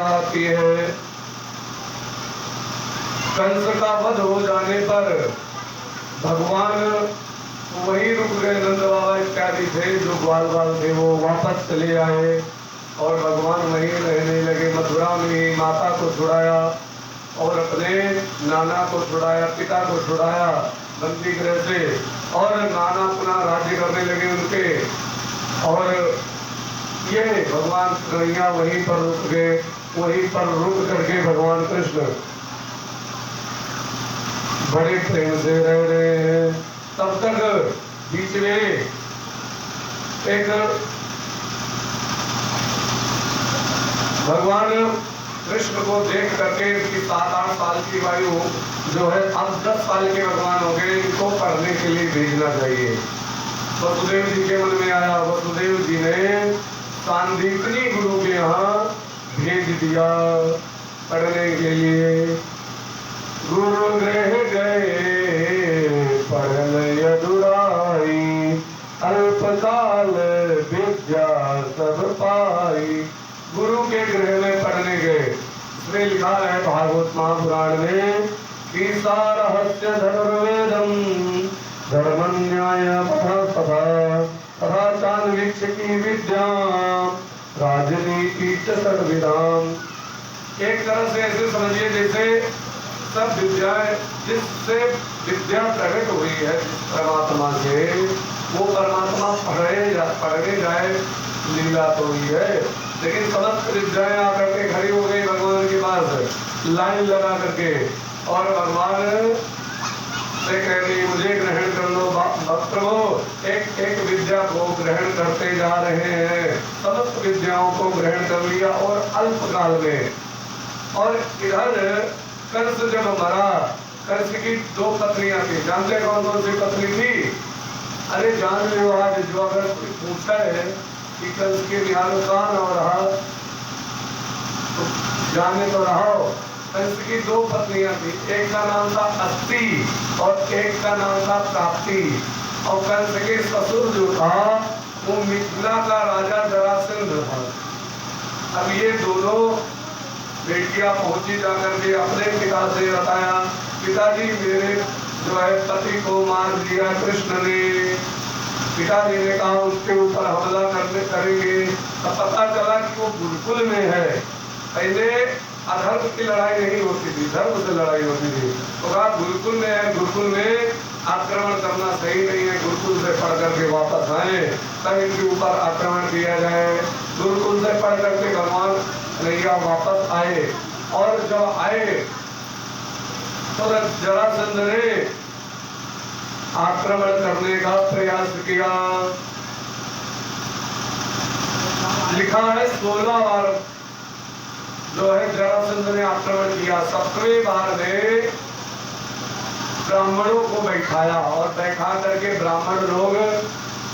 आती है। कंस का वध हो जाने पर भगवान वही रुक गए, नंद बाबा इत्यादि थे जो ग्वाल बाल थे वो वापस चले आए और भगवान वहीं रहने लगे। मथुरा में ही माता को छुड़ाया और अपने नाना को छुड़ाया, पिता को छुड़ाया बंदी गृह से, और नाना पुनः राज्य करने लगे उनके। और ये भगवान कन्हैया वहीं पर रुक गए, वहीं पर रुक करके भगवान कृष्ण बड़े प्रेम से रह रहे हैं। तब तक बीच में एक भगवान कृष्ण को देख करके इसकी 7-8 साल की वायु जो है, अब 10 साल के भगवान हो गए, इनको पढ़ने के लिए भेजना चाहिए। वसुदेव जी के मन में आया, वसुदेव जी ने सांदीपनी गुरु के यहाँ भेज दिया पढ़ने के लिए। गुरु गृह गए पढ़न यदुराई, अल्पकाल विद्या सब पाई। गुरु के गृह में पढ़ने गए। इसमें लिखा है भागवत महापुराण में कि सारहस्य धनुर्वेदम धर्मन्याय तथा चान्वीक्ष की विद्या राजनीति च सर्वविधाम। एक तरह से ऐसे समझिए जैसे सब विद्याएं, जिससे विद्या प्रकट हुई है परमात्मा से, वो परमात्मा पढ़ने जाए लीला तो हुई है, लेकिन समस्त विद्याएं आकर के खड़ी हो गई भगवान के पास लाइन लगा करके, और भगवान से कह रही मुझे ग्रहण कर लो भक्त हो। एक एक विद्या को ग्रहण करते जा रहे हैं, समस्त विद्याओं को ग्रहण कर लिया और अल्पकाल में। और इधर कंस जब मरा, कंस की 2 पत्नियां थी। जानते कौन कौन सी पत्नी थी? अरे जान लो आज, जो अगर कोई पूछा है कि कंस के बिहार कौन हो रहा तो जाने तो रहो। कंस की 2 पत्नियां थी, एक का नाम था अस्ति और एक का नाम था प्राप्ति। और कंस के ससुर जो था वो मिथिला का राजा जरासंध था। अब ये दोनों बेटियां पहुंची जाकर के अपने पिता से बताया, पिताजी मेरे जो है पति को मार दिया कृष्ण ने। पिताजी ने कहा उसके ऊपर हमला करेंगे। तब पता चला कि वो गुरुकुल में है। पहले अधर्म की लड़ाई नहीं होती थी, धर्म से लड़ाई होती थी। तो कहा गुरुकुल में है, गुरुकुल में आक्रमण करना सही नहीं है, गुरुकुल से पढ़ करके वापस आए तब इनके ऊपर आक्रमण किया जाए। गुरुकुल से पढ़ करके भगवान कन्हैया वापस आए, और जब आए तो जरासंध ने आक्रमण करने का प्रयास किया। लिखा है 16 बार जो है जरासंध ने आक्रमण किया। 7वें बार में ब्राह्मणों को बैठाया और बैठा करके ब्राह्मण लोग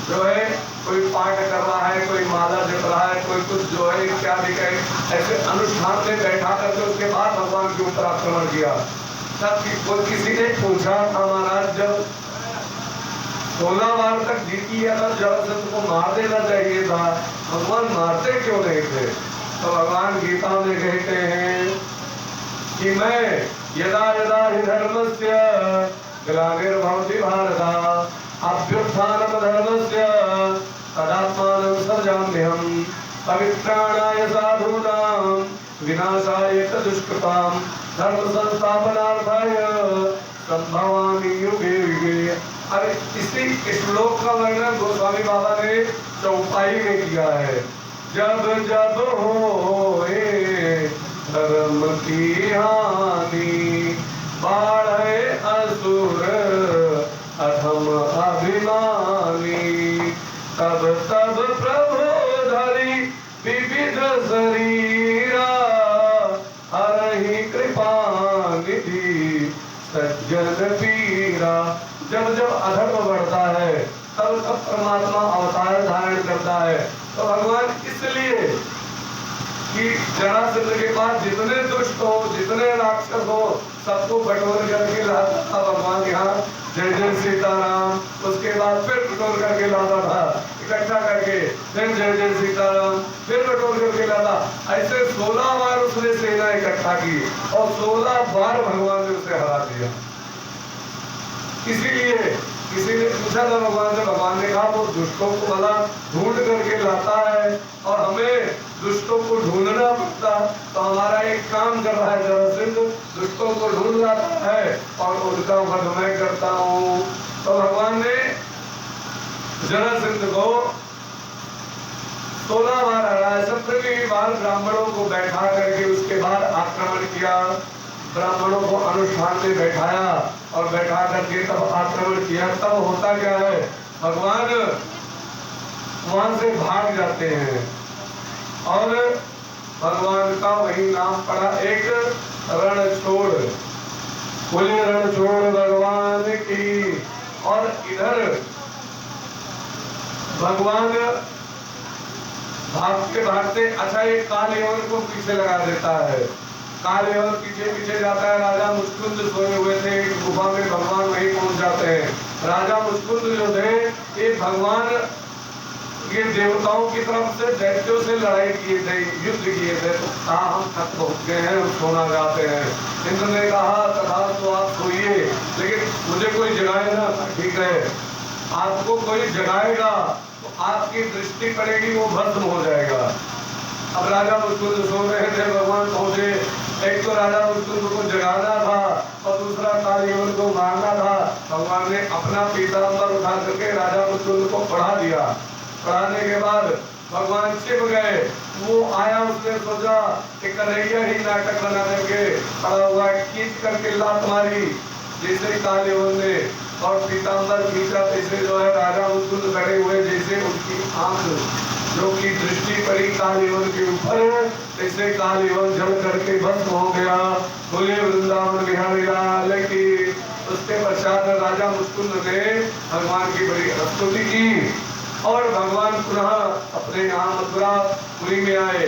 जो है कोई पाठ कर रहा है, कोई माला जप रहा है, कोई कुछ जो है इत्यादि का ऐसे अनुष्ठान में बैठा करके उसके बाद भगवान के ऊपर आक्रमण किया। तब किसी ने पूछा था महाराज जब 16 बार तक जीती है तब जरासंध को मार देना चाहिए था, भगवान मारते क्यों नहीं थे? तो भगवान गीता में कहते हैं कि मैं यदा यदा हि धर्मस्य ग्लानिर्भवति भारत अभ्युत्थानं धर्मस्य तदात्मानं सृजाम्यहम् पवित्राणाय साधूनां विनाशाय च दुष्कृतां धर्म संस्थापनार्थाय संभवामि युगे युगे। अरे इसी श्लोक का वर्णन गोस्वामी बाबा ने चौपाई में किया है। जब जब होए धर्म की हानि बाढ़े असुर अधम अभिमानी, तब तब प्रभु धरि विविध शरीरा हरहि कृपा निधि सज्जन पीरा। जब जब अधर्म बढ़ता है तब तब परमात्मा अवतार धारण करता है। तो भगवान इसलिए कि जरासंध के पास जितने दुष्ट हो, जितने राक्षस हो, सबको बटोर करके लाता था भगवान यहाँ। जय जय सीताराम। उसके बाद फिर बटोर करके लाता था इकट्ठा करके फिर जय जय सीताराम, फिर बटोर करके लाता। ऐसे 16 बार उसने सेना इकट्ठा की और 16 बार भगवान ने उसे हरा दिया। इसीलिए किसी ने पूछा था भगवान से, भगवान ने कहा वो दुष्टों को भला ढूंढ करके लाता है और हमें दुष्टों को ढूंढना पड़ता, तो हमारा एक काम कर रहा है जरासंध, दुष्टों को ढूंढ लाता है और उनका वध मैं करता हूँ। तो भगवान ने जरासंध को 16 बार हराया। 17वीं बार ब्राह्मणों को बैठा करके उसके बाद आक्रमण किया, ब्राह्मणों को अनुष्ठान में बैठाया और बैठा करके तब आक्रमण किया। तब होता क्या है, भगवान वहां से भाग जाते हैं और भगवान का वही नाम पड़ा, एक रणछोड़, बोले रणछोड़ भगवान की। और इधर भगवान भागते भागते, अच्छा एक काल यवन को पीछे लगा देता है। काल यवन पीछे पीछे जाता है। राजा मुचकुंद सोए हुए थे एक गुफा में, भगवान वहीं पहुंच जाते हैं। राजा मुचकुंद जो थे ये भगवान ये देवताओं की तरफ से दैत्यों से लड़ाई किए थे, युद्ध किए थे। तो कहा हम थक पहुंच गए हैं, हम सोना चाहते हैं। इंद्र ने कहा तथा तो आप सोइए, लेकिन मुझे कोई जगाए ना। ठीक है, आपको कोई जगाएगा तो आपकी दृष्टि पड़ेगी, वो भस्म हो जाएगा। अब राजा मुचकुंद सो रहे थे, भगवान पहुंचे। एक तो राजा मुचकुंद को जगाना था और दूसरा काल यवन को मारना था। भगवान ने अपना पीताम्बर उठा करके राजा मुचकुंद को पढ़ा दिया। पढ़ाने के बाद भगवान छिप गए। वो आया, उसने सोचा कि कन्हैया ही नाटक बना करके खड़ा हुआ, खींच करके लात मारी जैसे काल यवन ने, और पीताम्बर खींचा तैसे जो है राजा मुचकुंद खड़े हुए, जैसे उनकी आंख जो की दृष्टि पड़ी काल यवन के ऊपर, तैसे काल यवन जल करके भस्म हो गया। बोले वृंदावन बिहारी लाल की। उसके पश्चात राजा मुचकुंद ने भगवान की बड़ी स्तुति की और भगवान पुनः अपने यहाँ मथुरापुरी में आए।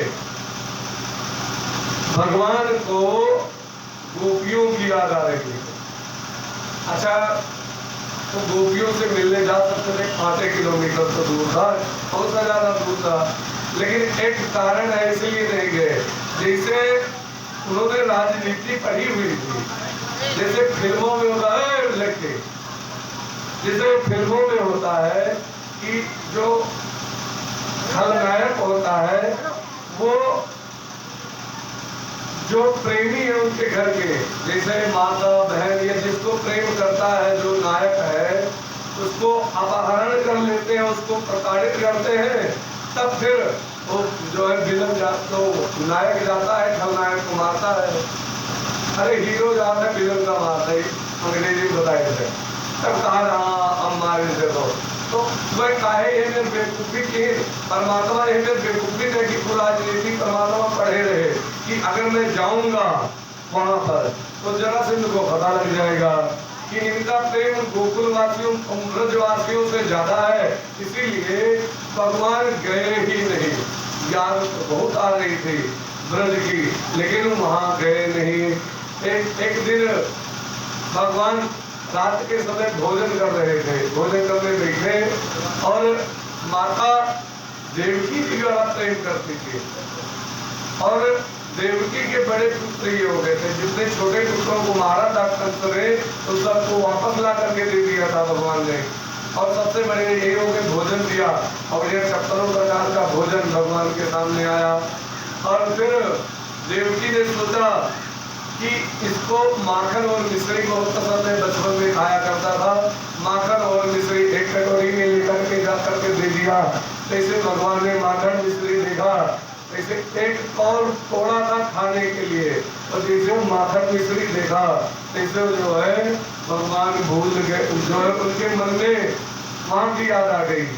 भगवान को गोपियों की याद आ रही है। अच्छा, तो गोपियों से मिलने जा सकते थे, 5 किलोमीटर तो दूर था, बहुत ज्यादा दूर था, लेकिन एक कारण है इसलिए नहीं गए। जैसे उन्होंने राजनीति पढ़ी हुई थी, जैसे फिल्मों में होता है लड़के, जैसे फिल्मों में होता है कि जो खलनायक होता है वो जो प्रेमी है उनके घर के, जैसे माता बहन या जिसको प्रेम करता है जो नायक है, उसको अपहरण कर लेते हैं, उसको प्रताड़ित करते हैं। तब फिर वो जो है विलन तो नायक जाता है खलनायक को मारता है। अरे हीरो जाता है विलन का मारता है, अंग्रेजी में बताए थे। तब कहा हम मारे थे तो वह काहे ये मेरे बेवकूफी की, परमात्मा ये मेरे बेवकूफी है कि पूरा राजनीति परमात्मा पढ़े रहे कि अगर मैं जाऊंगा वहां पर तो जरासंध को पता लग जाएगा कि इनका प्रेम गोकुलवासियों ब्रजवासियों से ज्यादा है, इसीलिए भगवान गए ही नहीं। याद तो बहुत आ रही थी ब्रज की, लेकिन वहां गए नहीं। एक दिन भगवान रात के समय भोजन कर रहे थे, भोजन करने बैठे और माता देवकी भी बड़ा प्रेम करती थी और देवकी के बड़े पुत्र ये हो गए थे। जितने छोटे पुत्रों को मारा था कंस ने, तो सबको वापस ला करके दे दिया था भगवान ने, और सबसे बड़े ये हो गए भोजन दिया और ये 56 प्रकार का भोजन भगवान के सामने आया। और फिर देवकी ने सोचा कि इसको माखन और मिश्री बहुत पसंद है, बचपन में खाया करता था। माखन और मिश्री एक कटोरी में लेकर के जा करके दे दिया। जैसे भगवान ने माखन मिश्री देखा, ऐसे एक और थोड़ा था खाने के लिए, और जैसे माखन मिश्री देखा तैसे जो है भगवान भूल गए, जो है उनके मन में वहां की याद आ गई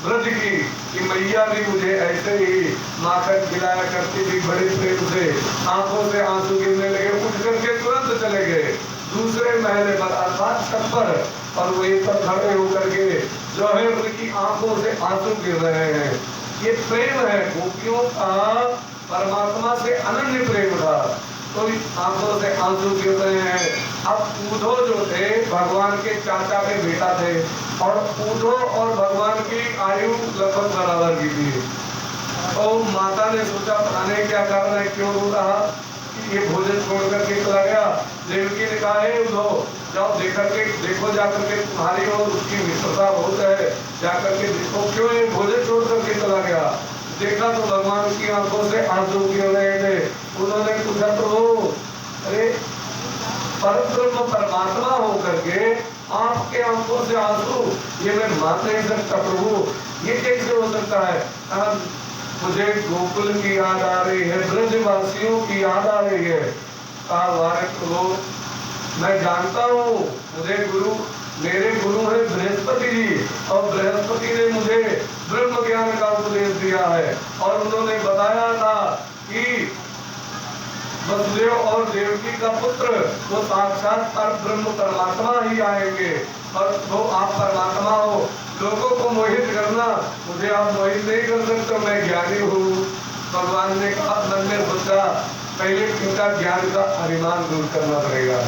ब्रज की कि मैया भी मुझे ऐसे ही माखन खिलाया करती थी बड़े प्रेम से। आंखों से आंसू गिरने लगे, उठ करके तुरंत चले गए दूसरे महले पर अर्थात छत पर, और वहीं पर खड़े होकर के जो है उनकी आंखों से आंसू गिर रहे हैं। ये प्रेम है गोपियों का, परमात्मा से अनन्य प्रेम था, तो आंखों से आंसू गिर रहे हैं। अब उद्धव जो थे भगवान के चाचा के बेटा थे, और उद्धव और भगवान की आयु लगभग बराबर की थी। और माता ने सोचा पता नहीं क्या कारण है, क्यों रो रहा, ये भोजन छोड़ करके चला गया। देवकी ने कहा है उद्धव जाओ देखो जाकर के, तुम्हारी और उसकी मित्रता बहुत है, जाकर के देखो क्यों ये भोजन छोड़ करके चला गया। देखा तो भगवान की आंखों से आंसू गिर रहे थे। उन्होंने पूछा तो अरे परब्रह्म परमात्मा होकर के आपके आंखों से आंसू, ये मैं मान नहीं सकता प्रभु, ये कैसे हो सकता है। मुझे गोकुल की याद आ रही है, ब्रजवासियों की याद आ रही है। प्रभु मैं जानता हूँ, मेरे गुरु है बृहस्पति जी, और बृहस्पति ने मुझे ब्रह्म ज्ञान का उपदेश दिया है, और उन्होंने बताया था कि वसुदेव और देवकी का पुत्र वो साक्षात ब्रह्म परमात्मा ही आएंगे, और वो आप परमात्मा हो। लोगों को मोहित करना, मुझे आप मोहित नहीं कर सकते, मैं ज्ञानी हूँ। भगवान ने कहा, मन में सोचा पहले इनका ज्ञान का अभिमान दूर करना पड़ेगा।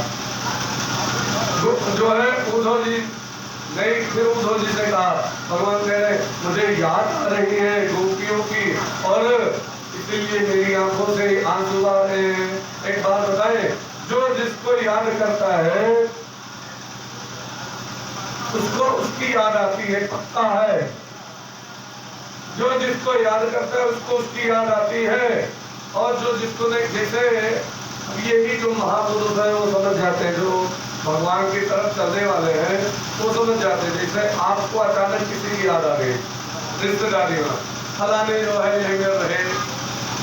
जो है उद्धव जी नहीं, फिर उद्धव जी से कहा, भगवान कह रहे मुझे याद आ रही है गोपियों की, और इसीलिए मेरी आंखों से आंसू आ रहे हैं। एक बात बताए, जो जिसको याद करता है उसको उसकी याद आती है, पक्का है। जो जिसको याद करता है उसको उसकी याद आती है, और जो जिसको नहीं, जैसे यही जो महापुरुष है वो समझ जाते हैं, जो भगवान की तरफ चलने वाले हैं वो समझ जाते हैं। जैसे आपको अचानक किसी की याद आ गई, रिश्तेदारी में फलाने जो है यहीं रहे,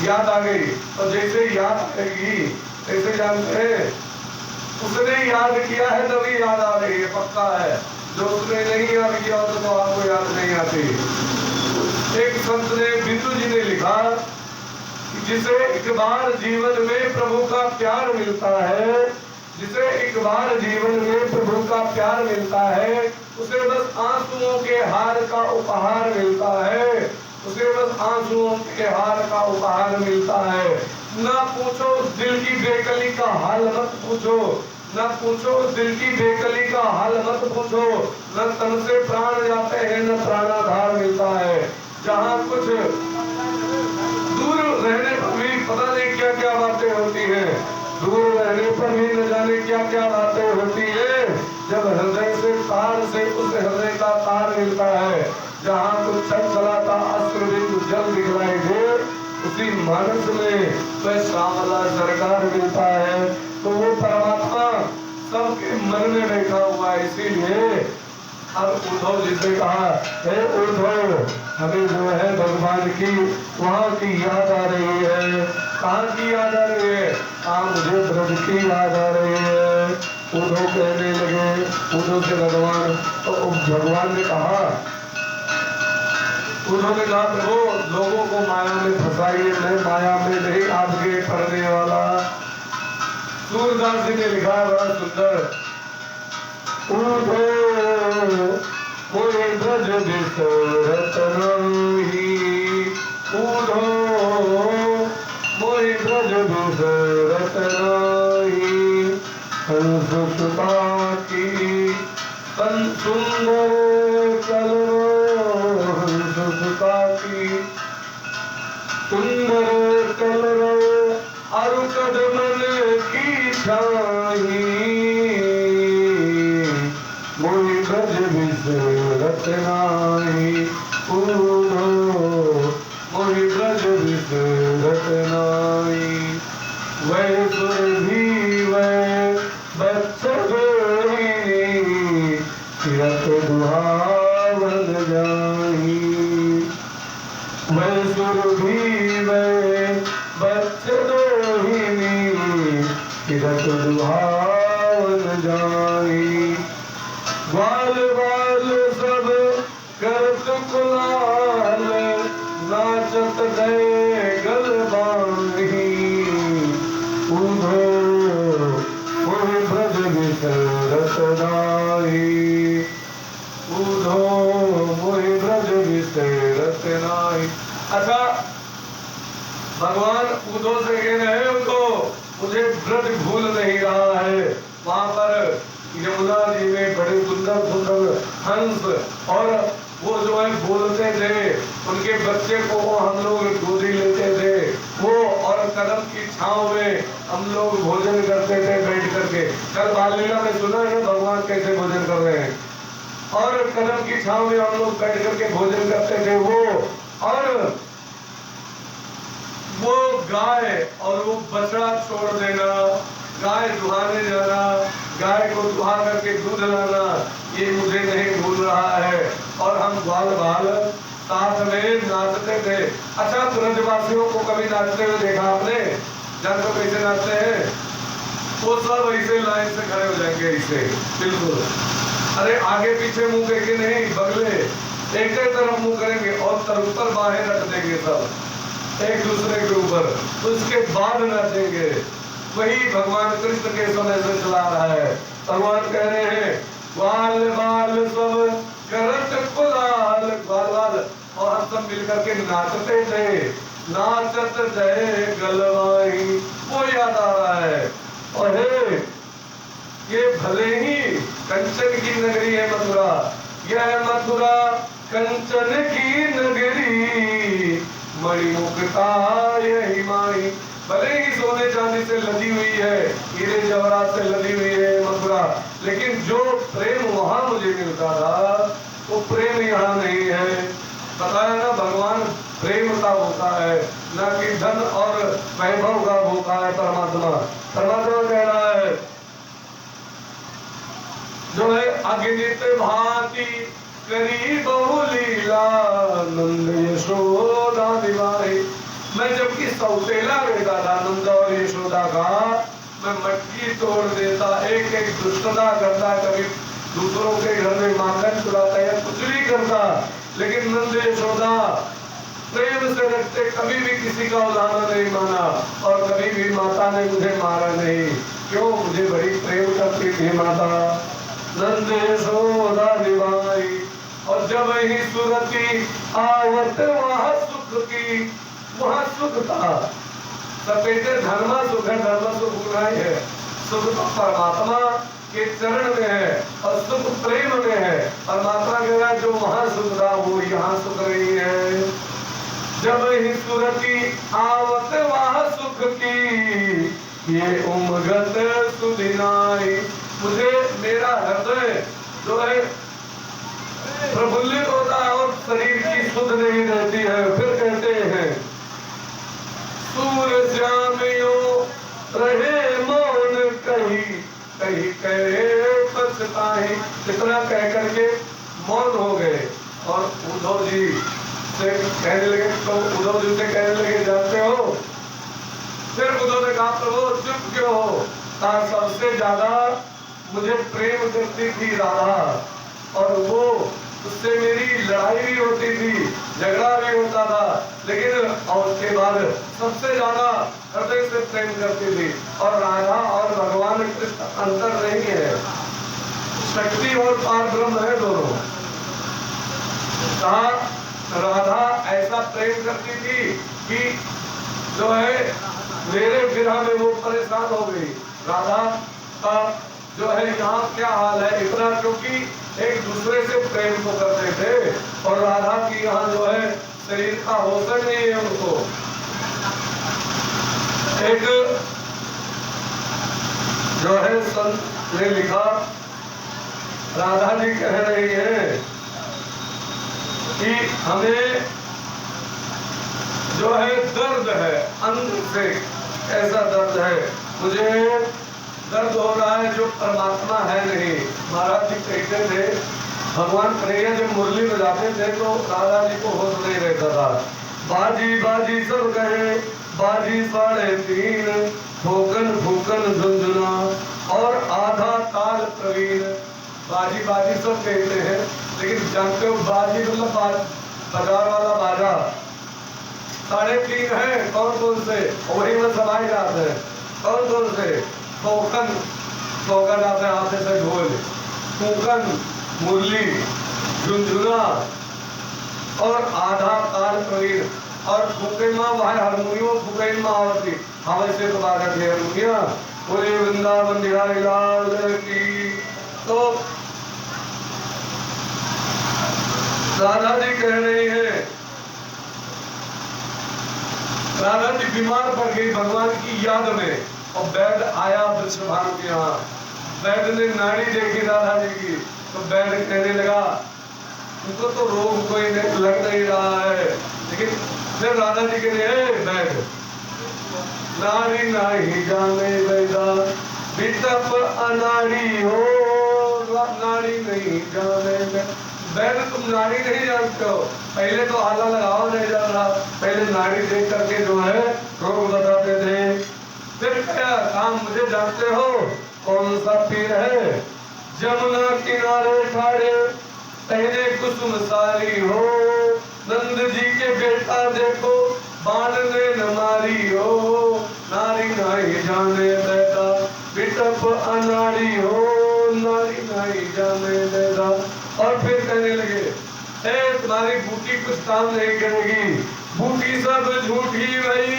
याद आ गई, तो जैसे याद आएगी ऐसे जानते हैं उसने याद किया है तभी याद आ रही है, पक्का है। जो उसने नहीं याद किया तो आपको याद नहीं आती। एक संत ने, बिंदु जी ने लिखा, जिसे एक बार जीवन में प्रभु का प्यार मिलता है, जिसे एक बार जीवन में प्रभु का प्यार मिलता है, उसे बस आंसुओं के हार का उपहार मिलता है, उसे बस आंसुओं के हार का उपहार मिलता है। ना पूछो उस दिल की बेकली का हाल मत पूछो, न पूछो उस दिल की बेकली का हाल मत पूछो, न तन से प्राण जाते हैं न प्राणाधार मिलता है। जहाँ कुछ दूर रहने पर भी पता नहीं क्या क्या बातें होती हैं, दूर रहने पर भी न जाने क्या क्या बातें होती है। जब हृदय से तार से उस हृदय का तार मिलता है, जहाँ कुछ छल चलाता अश्रुबिंदु जल दिखलाई दे, उसी मानस में वह श्यामला सरकार मिलता है। तो वो परमात्मा सबके मन में बैठा हुआ है। इसीलिए अब उद्धव जी से कहा, हे उद्धव, हमें जो है भगवान की वहाँ की याद आ रही है। कहाँ की याद आ रही है? कहाँ मुझे ब्रज की याद आ रही है। उद्धव कहने लगे, उद्धव से भगवान, तो भगवान ने कहा, उन्होंने कहा प्रभु लोगों को माया में फंसाइए, मैं माया में नहीं आपके पढ़ने वाला। सूरदास जी ने लिखा है बड़ा सुंदर, उद्धव मोहे ब्रज बिसरत नाही, उद्धव मोहे ब्रज बिसरत नाही, हंस सुता की सुंदर कलरव, सुता की सुंदर कलरव, अरु कदमन की छाही, मोहि ब्रज बिसरत नाही, मोहि ब्रज बिसरत नाही। वह सुरभि वह बच्चन फिरत दुहावन जाही, वह सुरभि वह बच्चन फिरत दुहावन जाही। ग्वाल बाल सब करत कुलाल, नाचत गए गल बांधी, उद्धव मोहि ब्रज बिसरत नाही, उद्धव मोहि ब्रज बिसरत नाही। अच्छा, भगवान उद्धव से कह रहे हैं उनको, मुझे ब्रज भूल नहीं रहा है। वहां पर यमुना जी में बड़े सुंदर सुंदर हंस और वो जो है बोलते थे, उनके बच्चे को वो हम लोग गोदी लेते थे, वो और कदम की छांव में हम लोग भोजन करते थे बैठ करके। कल बाल लीला में सुना है भगवान कैसे भोजन कर रहे हैं, और कदम की छांव में हम लोग बैठ करके भोजन करते थे। और वो गाय और वो बछड़ा छोड़ देना, गाय दुहाने जाना, गाय को दुहा करके दूध लाना, ये मुझे नहीं भूल रहा है। और हम ग्वाल बाल साथ में नाचते थे। अच्छा, ब्रजवासियों को कभी नाचते हुए देखा आपने? जानते कैसे नाचते हैं? वो सब ऐसे लाइन से खड़े हो जाएंगे ऐसे, बिल्कुल। अरे आगे पीछे मुंह करके नहीं, बगले एक तरफ मुंह करेंगे और तरफ बाहें रख देंगे सब एक दूसरे के ऊपर, उसके बाद नाचेंगे। वही भगवान कृष्ण के समय से चला रहा है। भगवान कह रहे हैं ग्वाल बाल सब करत कुलाल, ग्वाल बाल और हम सब मिलकर के नाचते थे, नाचत जय गलवाई, वो याद आ रहा है। और हे, ये भले ही कंचन की नगरी है मथुरा, यह मथुरा कंचन की नगरी, मणिमुक्ता यही माई, भले ही सोने चांदी से लदी हुई है, हीरे जवाहरात से लदी हुई है मथुरा, लेकिन जो प्रेम वहां मुझे मिलता था वो प्रेम यहाँ नहीं है। बताया ना, भगवान प्रेम का होता है, न कि धन और वैभव का होता है। परमात्मा कह रहा है जो है अग्नित भांति करी बहु लीला, नंद यशोदा निभाई। मैं जबकि सौतेला बेटा था नंद और यशोदा का, मैं मटकी तोड़ देता, एक एक दुष्टता करता, कभी दूसरों के घर में माखन चुराता या कुछ भी करता, लेकिन नंद यशोदा प्रेम से रखते, कभी भी किसी का उदाहरण नहीं माना और कभी भी माता ने मुझे मारा नहीं। क्यों? मुझे बड़ी प्रेम करती थी माता। नंद यशोदा निभाई, और जब ही सुरती आवत वहाँ सुख की, वहाँ सुख था। सब कहते धर्मा सुख है, धर्म सुख नहीं है, सुख तो परमात्मा के चरण में है और सुख प्रेम में है। परमात्मा कह रहा है जो वहाँ सुख था वो यहाँ सुख नहीं है। जब ही सुरती आवत वहाँ सुख की, ये उमगत सुदिनाई, मुझे मेरा हृदय जो है प्रफुल्लित होता है और शरीर की सुध नहीं रहती है। फिर कहते हैं सूर्य श्यामियो रहे मौन कही, कही कहे पछताई, इतना कह करके मौन हो गए। और उद्धव जी से कहने लगे, तो उद्धव जी से कहने लगे जानते हो, फिर उद्धव ने कहा प्रभु चुप क्यों हो? कहा सबसे ज्यादा मुझे प्रेम करती थी राधा, और वो उससे मेरी लड़ाई भी होती थी, झगड़ा भी होता था, लेकिन और उसके बाद सबसे ज्यादा हृदय से प्रेम करती थी। और राधा और भगवान कृष्ण अंतर नहीं है, शक्ति और पार ब्रह्म है दोनों। कहा राधा ऐसा प्रेम करती थी कि जो है मेरे विरह में वो परेशान हो गई। राधा का जो है यहाँ क्या हाल है, इतना क्योंकि एक दूसरे से प्रेम को करते थे, और राधा की यहाँ जो है शरीर का होश नहीं है उनको। एक जो है संत ने लिखा, राधा जी कह रही है कि हमें जो है दर्द है अंदर से, ऐसा दर्द है, मुझे दर्द हो रहा है जो परमात्मा है नहीं। महाराज जी कहते थे भगवान कन्हैया जब मुरली बजाते थे तो राधा जी को होश नहीं रहता था। बाजी बाजी सब कहे, बाजी 3.5, फूकन फूकन झुंझुना और आधा ताल प्रवीण। बाजी बाजी सब कहते हैं, लेकिन जानते हो बाजी मतलब बाजार वाला बाजा 3.5 है, कौन कौन से? वही में समाये जाते हैं। कौन कौन से? फूकन, फूका जाता है हाथ से ढोल, फूकन मुरली, झुंझुना और आधा ताल प्रवीण। और फूके माँ वहाँ हारमोनियम फूके माँ होती, हमें से तो बात है हारमोनिया। बोले वृंदावन बिहारी लाल की। तो राधा जी कह रही है, राधा जी बीमार पड़ गई भगवान की याद में, और वैद आया वृषभानु के यहाँ। वैद ने नाड़ी देखी राधा जी की, तो वैद कहने लगा उनको तो रोग कोई लग नहीं रहा है, लेकिन फिर राधा जी कहने वैद नारी नाही जाने वैदा बिटप अनाड़ी हो, नाड़ी नहीं जाने वैद तुम नाड़ी नहीं जानते हो, पहले तो आला लगाओ नहीं जान रहा, पहले नाड़ी देख करके जो है रोग बताते थे। फिर क्या काम मुझे जानते हो कौन सा पीर है, जमुना किनारे ठाड़े पहले कुसुम सारी हो, नंद जी के बेटा देखो बाण ने न मारी हो, नारी नहीं जाने बैदा बिटप अनाड़ी हो, नारी नहीं जाने बैदा। और फिर कहने लगे तुम्हारी बूटी कुछ काम नहीं करेगी, बूटी सब झूठी भई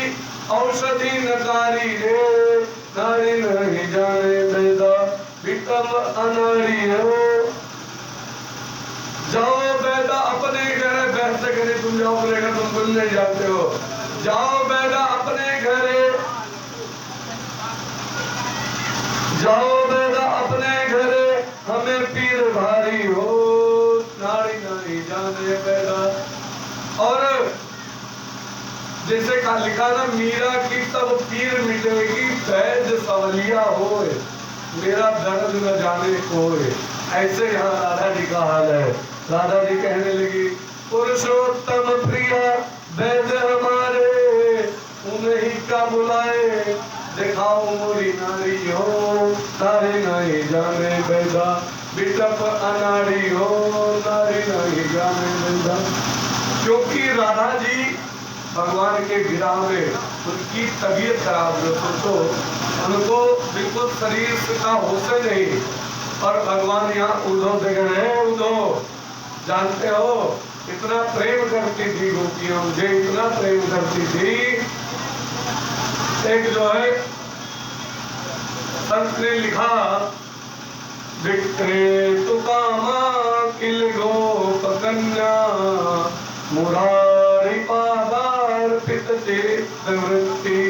औषधि नकारी रे, नारी नहीं जाने बैदा बिटप अनाड़ी हो। जाओ बैदा अपने घर, बैठते करे तुम जाओ अपने घर, तुम कुछ नहीं जानते हो, जाओ बैदा अपने घरे, जाओ बैदा अपने घरे हमें पीर भारी हो, नारी नहीं जाने बैदा। और जैसे का लिखा ना, मीरा की तब पीर मिटेगी वैद सवलिया हो, मेरा दर्द न जाने कोई, ऐसे यहाँ राधा जी का हाल है। राधा जी कहने लगी पुरुषोत्तम प्रिया वैद हमारे, उन्हीं का बुलाए दिखाओ मोरी नारी हो, नारी नहीं जाने बैदा बिटप अनाड़ी हो, नारी नहीं जाने बैदा। क्योंकि राधा जी भगवान के विराह में उनकी तबीयत खराब हो, सोचो उनको बिल्कुल शरीर का होश नहीं, और भगवान यहाँ उद्धव से कह रहे हैं, उद्धव जानते हो इतना प्रेम करती थी गोपियां, मुझे इतना प्रेम करती थी। एक जो है संत ने लिखा, विक्रेतु कामा किल गोप कन्या, मुरारी पादार्पित चित्तवृत्ति,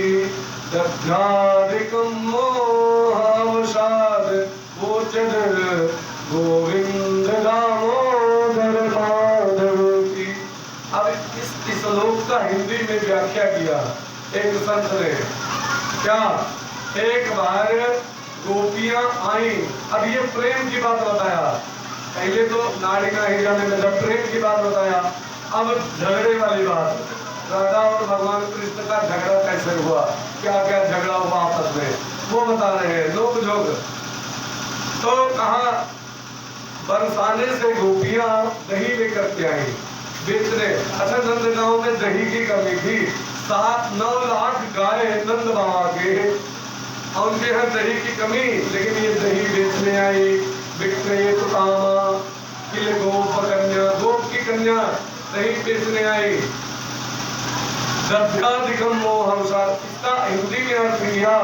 दध्यादिकं मोहावसाद गोचर गोविंद दामोदर माधव की। अब इस श्लोक का हिंदी में व्याख्या किया एक संत ने। क्या एक बार गोपियां आई, अब ये प्रेम की बात बताया, पहले तो नाड़ी का ही जाने में जब प्रेम की बात बताया, अब झगड़े वाली बात, राधा और भगवान कृष्ण का झगड़ा कैसे हुआ, क्या क्या झगड़ा हुआ आपस में, वो बता रहे हैं लोक जोग। तो कहा बरसाने से गोपियां दही लेकर के आई बेचने। अच्छा नंदगांव में दही की कमी थी, 7-9 लाख गाय नंद बाबा के, और उनके यहाँ दही की कमी, लेकिन ये दही बेचने आई। विक्रेतु कामा किल गोप कन्या, गोप की कन्या दही बेचने आई। दध्यादिकं मोहवसाद, इसका हिंदी में अर्थ किया,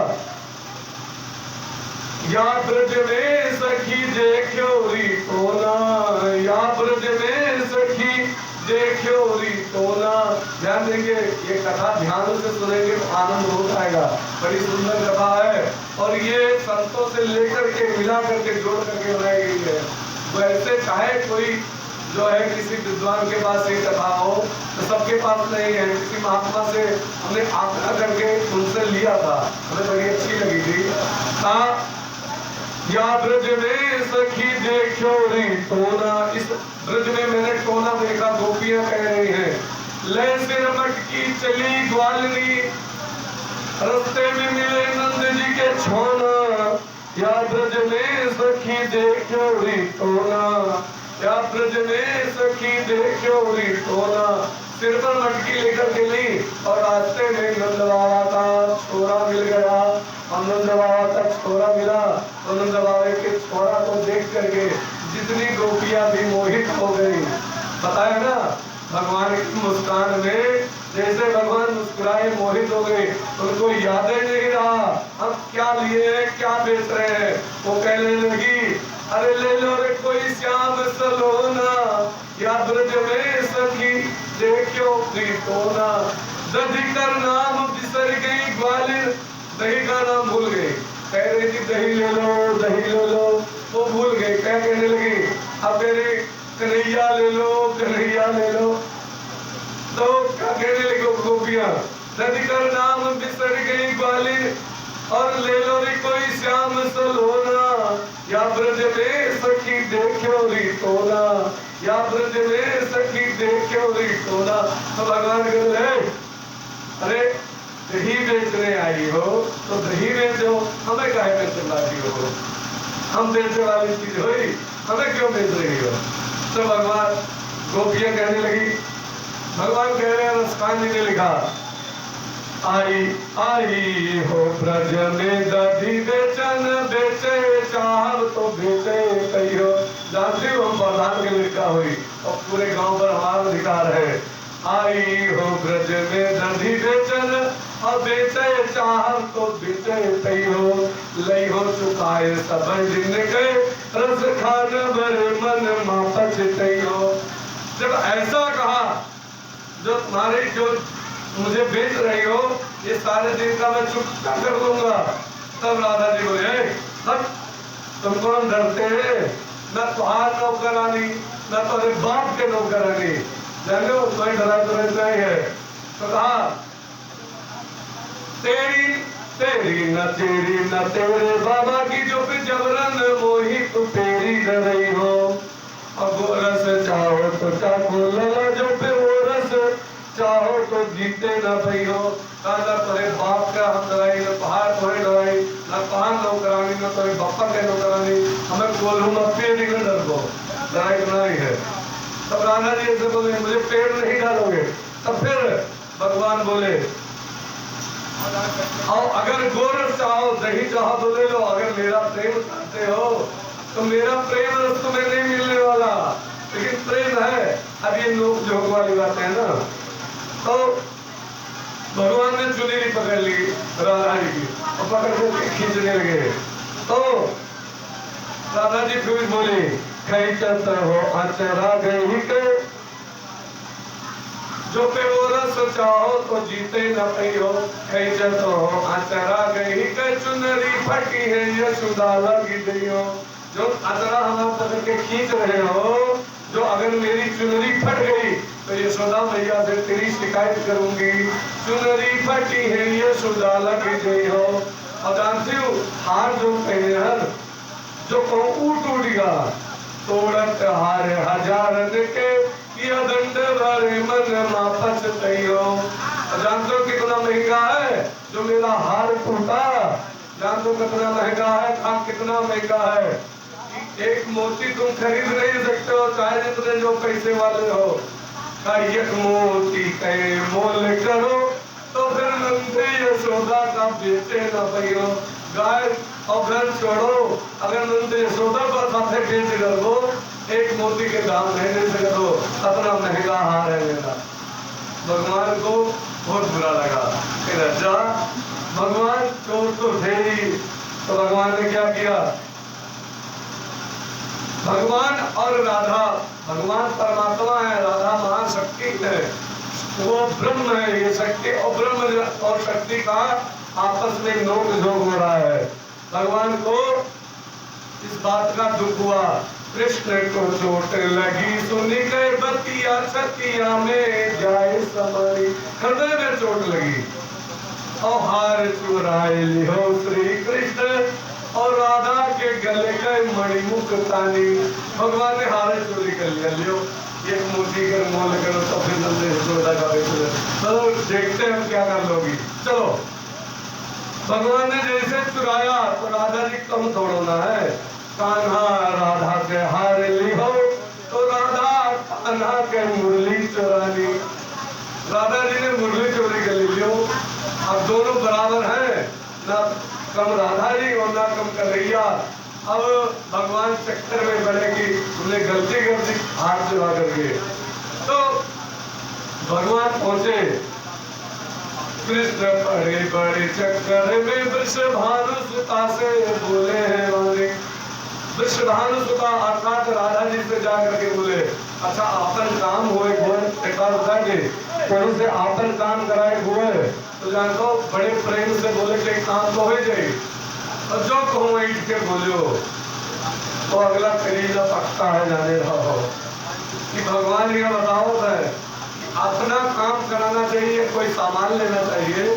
या ब्रज में सखी देखो री टोला, या ब्रज में सखी देखो री टोला। ध्यान देंगे, ये कथा ध्यान से सुनेंगे तो आनंद हो जाएगा, बड़ी सुंदर कथा है, और ये संतों से लेकर के मिला करके जोड़ करके बनाई गई है। वैसे चाहे कोई जो है किसी विद्वान के पास ये कथा हो, तो सबके पास नहीं है, किसी महात्मा से हमने आग्रह करके उनसे लिया था, हमें बड़ी अच्छी लगी थी। या ब्रज में सखी देखो री टोना, इस ब्रज में मैंने टोना देखा, गोपियां कह रही हैं, ले सिर मटकी चली ग्वालिनी, रास्ते में मिले नंद जी के छोना। या ब्रज में सखी देखो री टोना, या ब्रज में सखी देखो री टोना, सिर पर मटकी लेकर के ली, और रास्ते में नंद बाबा का छोरा मिल गया, और नंद बाबा का छोरा मिला, तो नंद बाबा के छोरा को देख करके जितनी गोपियां भी मोहित हो गई। बताया ना, भगवान की मुस्कान में जैसे भगवान मुस्कुराए मोहित हो गए, उनको याद ही नहीं रहा हम क्या लिए क्या बेच रहे हैं। वो कहने लगी, अरे ले लो रे कोई श्याम सलोना, या ब्रज में टोना। दधी कर नाम बिसर गई ग्वालिन, दही का नाम भूल गई। कह रही थी दही ले लो, वो भूल गई। क्या कहने लगी? अब मेरे कन्हैया ले लो, कन्हैया ले लो। तो क्या कहने लगी गोपियां? नदी का नाम बिसर गई ग्वालिन, और ले लो री कोई श्याम सलोना। या ब्रज में सखी देखो री टोला, या ब्रज में सखी देखो री टोला। तो भगवान कहते अरे दही बेचने आई हो तो दही बेचो, हमें काहे बेचने लाती हो? हम बेचने वाली चीज हुई, हमें क्यों बेच रही हो? तो भगवान गोपियां कहने लगी, भगवान कह रहे हैं, रसकान जी ने लिखा, आई आई हो ब्रज में दधी बेचन, बेचे चाहब तो बेचे कहियो। जानती हो हम प्रधान के लिखा हुई और पूरे गांव पर हमारा अधिकार है। आई हो ब्रज में दधी बेचन, और बेचे चाहब तो बेचे कहियो। लई हो चुकाए सब दिन के, रस खान भरे मन मापच कहियो। जब ऐसा कहा, जो तुम्हारी जो मुझे बेच रही हो, ये सारे दिन का मैं चुकता कर दूंगा। तब राधा जी बोले, हट, तुमको हम डरते हैं? न तुम्हार नौकरानी, न तुम्हारे बाप के नौकरानी, जान लो तुम्हें डरा तो रहता ही है। तो कहा, तेरी तेरी न तेरी न तेरे बाबा की जो फिर जबरन मोही तू तेरी डरई हो। अब वो रस चाहो तो चाको लला, जो पे वो रस चाहो तो जीते न भई हो। ना तेरे बाप का हम डराई, न पहाड़ कोई डराई, न पहाड़ नौकरानी, न तेरे बापा के नौकरानी, हमें बोलूं मत पेड़ नहीं डर को डराई नहीं है। तब राधा जी ऐसे बोले, मुझे पेड़ नहीं डालोगे? तब फिर भगवान बोले, और अगर गोरस चाहो, दही चाहो तो ले लो। अगर मेरा प्रेम चाहते हो तो मेरा प्रेम रस तुम्हें नहीं मिलने वाला, लेकिन प्रेम है। अब ये लोग जोग वाली बात है ना। तो भगवान ने चुनरी पकड़ ली राधा जी की और पकड़ के खींचने लगे। तो राधा जी फिर बोले, खैचत हो अचरा गई के, जो पे वो रस चाहो तो जीते न पई हो। खैचत हो अचरा गई के, चुनरी फटी है यशोदा लगी गई हो। जो अचरा हमारा पकड़ के खींच रहे हो, जो अगर मेरी चुनरी फट गई तो यशोदा मैया से तेरी शिकायत करूंगी। चुनरी फटी है यशोदा लगी गई हो। और जानती हूँ हार जो पहने हैं, जो ऊट उड़ेगा, तोड़त हार हजार के, यह दंड भरे मन मापच तैयो। जानते हो कितना महंगा है जो मेरा हार टूटा? जानते हो कितना महंगा है? कितना महंगा है? एक मोती तुम खरीद नहीं सकते हो, चाहे जितने जो पैसे वाले हो। एक मोती के मोल करो तो फिर नंदे यशोदा का बेटे न पइयो। गाय और घर छोड़ो, अगर नंदे यशोदा पर साथे बेच करो, एक मोती के दाम नहीं दे सकते हो। अपना महंगा हार है मेरा। भगवान को बहुत बुरा लगा। अच्छा भगवान चोर तो थे ही, तो भगवान ने क्या किया? भगवान और राधा, भगवान परमात्मा है, राधा महाशक्ति है, वो ब्रह्म है। ये शक्ति और ब्रह्म और शक्ति का आपस में नोक झोंक हो रहा है। भगवान को इस बात का दुख हुआ, कृष्ण को चोट लगी सुनी के, बतिया छतिया में जाए समारी। हृदय में चोट लगी और हार चुराए लियो श्री कृष्ण, और राधा के गले का मणिमुख तानी। भगवान ने हार चोरी कर लिया। लियो एक मोती कर मोल करो तो फिर नंदे यशोदा का बेटे। चलो देखते हैं हम क्या कर लोगी। चलो भगवान ने जैसे चुराया तो राधा जी कम तोड़ना है। कान्हा राधा के हार लियो, तो राधा कान्हा के मुरली चुरानी। राधा जी ने मुरली चोरी कर लियो। अब दोनों बराबर हैं, ना कम राधा जी और ना कम कन्हैया। अब भगवान चक्कर में पड़े कि तुमने गलती कर दी हाथ चुरा करके। तो भगवान पहुंचे, कृष्ण पड़े बड़े चक्कर में, वृषभानु सुता से बोले हैं वाणी। वृषभानु सुता अर्थात राधा जी से जाकर के बोले, अच्छा अपन काम हो एक बार बता दे, तेरे से आपन काम कराए हुए तो जानो बड़े प्रेम से बोले कि काम तो हो जाए और जो कहूँ ईट के बोलो तो अगला करीना पकता है जाने रहो कि भगवान ये बताओ है कि अपना काम कराना चाहिए, कोई सामान लेना चाहिए